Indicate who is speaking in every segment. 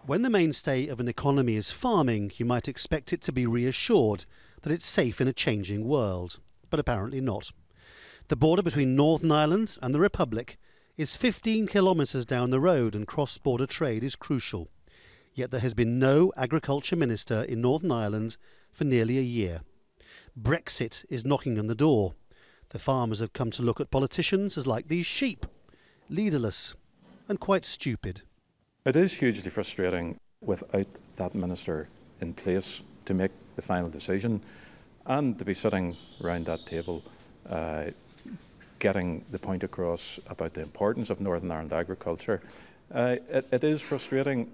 Speaker 1: When the mainstay of an economy is farming, you might expect it to be reassured that it's safe in a changing world, but apparently not. The border between Northern Ireland and the Republic is 15 kilometres down the road, and cross-border trade is crucial. Yet there has been no agriculture minister in Northern Ireland for nearly a year. Brexit is knocking on the door. The farmers have come to look at politicians as like these sheep, leaderless and quite stupid.
Speaker 2: It is hugely frustrating without that minister in place to make the final decision and to be sitting around that table getting the point across about the importance of Northern Ireland agriculture. It is frustrating.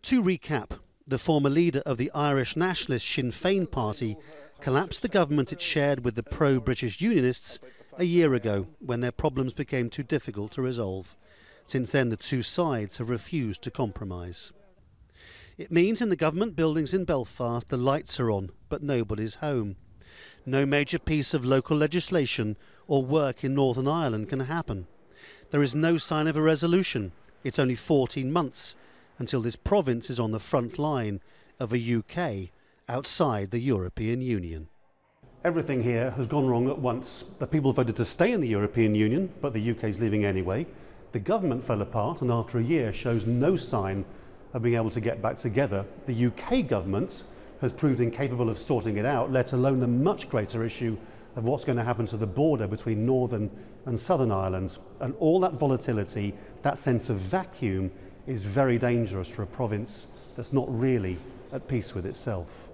Speaker 1: To recap, the former leader of the Irish nationalist Sinn Féin party collapsed the government it shared with the pro-British Unionists a year ago when their problems became too difficult to resolve. Since then, the two sides have refused to compromise. It means in the government buildings in Belfast the lights are on, but nobody's home. No major piece of local legislation or work in Northern Ireland can happen. There is no sign of a resolution. It's only 14 months until this province is on the front line of a UK outside the European Union. Everything here has gone wrong at once. The people voted to stay in the European Union, but the UK is leaving anyway. The government fell apart and after a year shows no sign of being able to get back together. The UK government has proved incapable of sorting it out, let alone the much greater issue of what's going to happen to the border between Northern and Southern Ireland. And all that volatility, that sense of vacuum, is very dangerous for a province that's not really at peace with itself.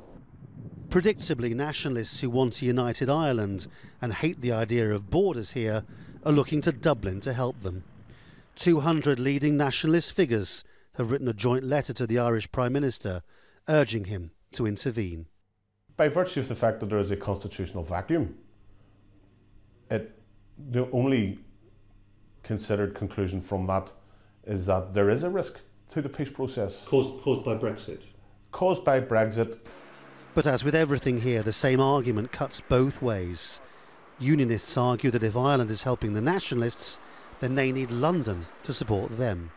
Speaker 1: Predictably, nationalists who want a united Ireland and hate the idea of borders here are looking to Dublin to help them. 200 leading nationalist figures have written a joint letter to the Irish Prime Minister urging him to intervene.
Speaker 3: By virtue of the fact that there is a constitutional vacuum, the only considered conclusion from that is that there is a risk to the peace process.
Speaker 1: Caused by Brexit?
Speaker 3: Caused by Brexit.
Speaker 1: But as with everything here, the same argument cuts both ways. Unionists argue that if Ireland is helping the nationalists, then they need London to support them.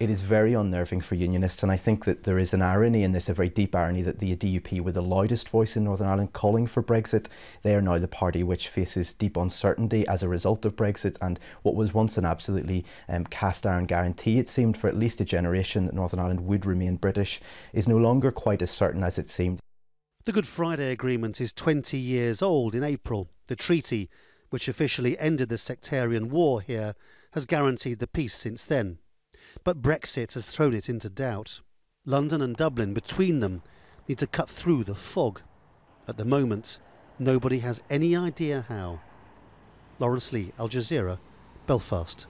Speaker 4: It is very unnerving for Unionists, and I think that there is an irony in this, a very deep irony, that the DUP were the loudest voice in Northern Ireland calling for Brexit. They are now the party which faces deep uncertainty as a result of Brexit, and what was once an absolutely cast iron guarantee, it seemed, for at least a generation that Northern Ireland would remain British, is no longer quite as certain as it seemed.
Speaker 1: The Good Friday Agreement is 20 years old in April. The treaty, which officially ended the sectarian war here, has guaranteed the peace since then. But Brexit has thrown it into doubt. London and Dublin, between them, need to cut through the fog. At the moment, nobody has any idea how. Laurence, Al Jazeera, Belfast.